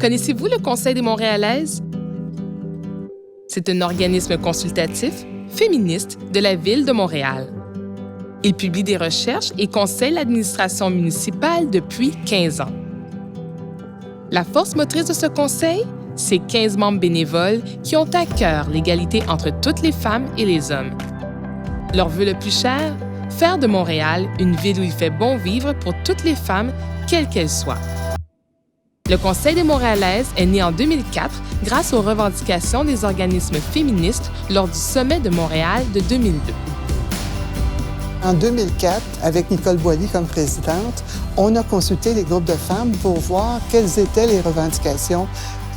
Connaissez-vous le Conseil des Montréalaises? C'est un organisme consultatif, féministe de la Ville de Montréal. Il publie des recherches et conseille l'administration municipale depuis 15 ans. La force motrice de ce conseil, c'est 15 membres bénévoles qui ont à cœur l'égalité entre toutes les femmes et les hommes. Leur vœu le plus cher? Faire de Montréal une ville où il fait bon vivre pour toutes les femmes, quelles qu'elles soient. Le Conseil des Montréalaises est né en 2004 grâce aux revendications des organismes féministes lors du Sommet de Montréal de 2002. En 2004, avec Nicole Boily comme présidente, on a consulté les groupes de femmes pour voir quelles étaient les revendications.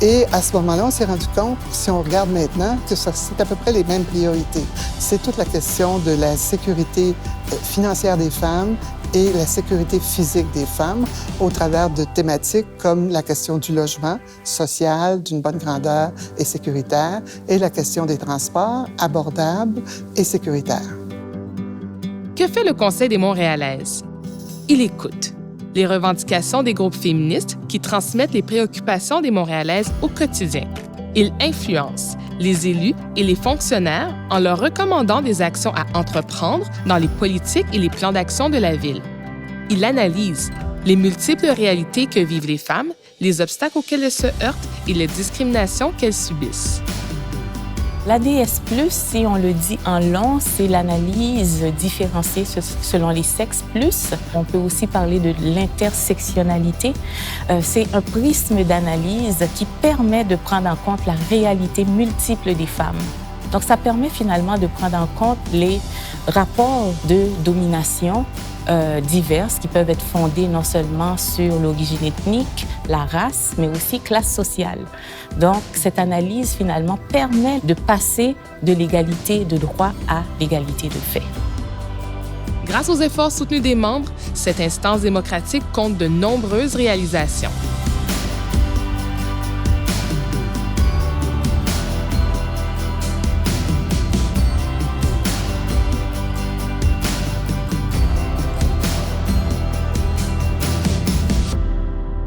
Et à ce moment-là, on s'est rendu compte, si on regarde maintenant, que c'est à peu près les mêmes priorités. C'est toute la question de la sécurité financière des femmes et la sécurité physique des femmes au travers de thématiques comme la question du logement social, d'une bonne grandeur et sécuritaire, et la question des transports abordables et sécuritaires. Que fait le Conseil des Montréalaises? Il écoute les revendications des groupes féministes qui transmettent les préoccupations des Montréalaises au quotidien. Il influence les élus et les fonctionnaires en leur recommandant des actions à entreprendre dans les politiques et les plans d'action de la Ville. Il analyse les multiples réalités que vivent les femmes, les obstacles auxquels elles se heurtent et les discriminations qu'elles subissent. L'ADS+, si on le dit en long, c'est l'analyse différenciée selon les sexes plus. On peut aussi parler de l'intersectionnalité. C'est un prisme d'analyse qui permet de prendre en compte la réalité multiple des femmes. Donc, ça permet finalement de prendre en compte les rapports de domination diverses qui peuvent être fondées non seulement sur l'origine ethnique, la race, mais aussi classe sociale. Donc, cette analyse, finalement, permet de passer de l'égalité de droit à l'égalité de fait. Grâce aux efforts soutenus des membres, cette instance démocratique compte de nombreuses réalisations.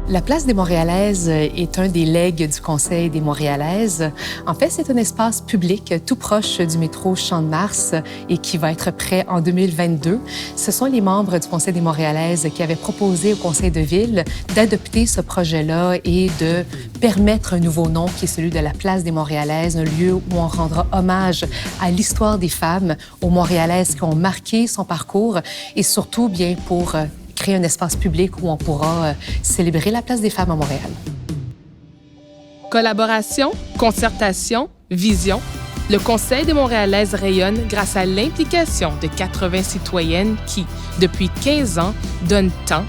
La place des Montréalaises est un des legs du Conseil des Montréalaises. En fait, c'est un espace public tout proche du métro Champ-de-Mars et qui va être prêt en 2022. Ce sont les membres du Conseil des Montréalaises qui avaient proposé au Conseil de ville d'adopter ce projet-là et de permettre un nouveau nom qui est celui de la place des Montréalaises, un lieu où on rendra hommage à l'histoire des femmes, aux Montréalaises qui ont marqué son parcours et surtout bien pour créer un espace public où on pourra célébrer la place des femmes à Montréal. Collaboration, concertation, vision. Le Conseil des Montréalaises rayonne grâce à l'implication de 80 citoyennes qui, depuis 15 ans, donnent temps,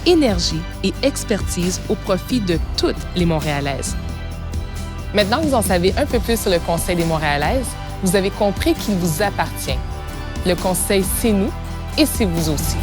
énergie et expertise au profit de toutes les Montréalaises. Maintenant que vous en savez un peu plus sur le Conseil des Montréalaises, vous avez compris qu'il vous appartient. Le Conseil, c'est nous et c'est vous aussi.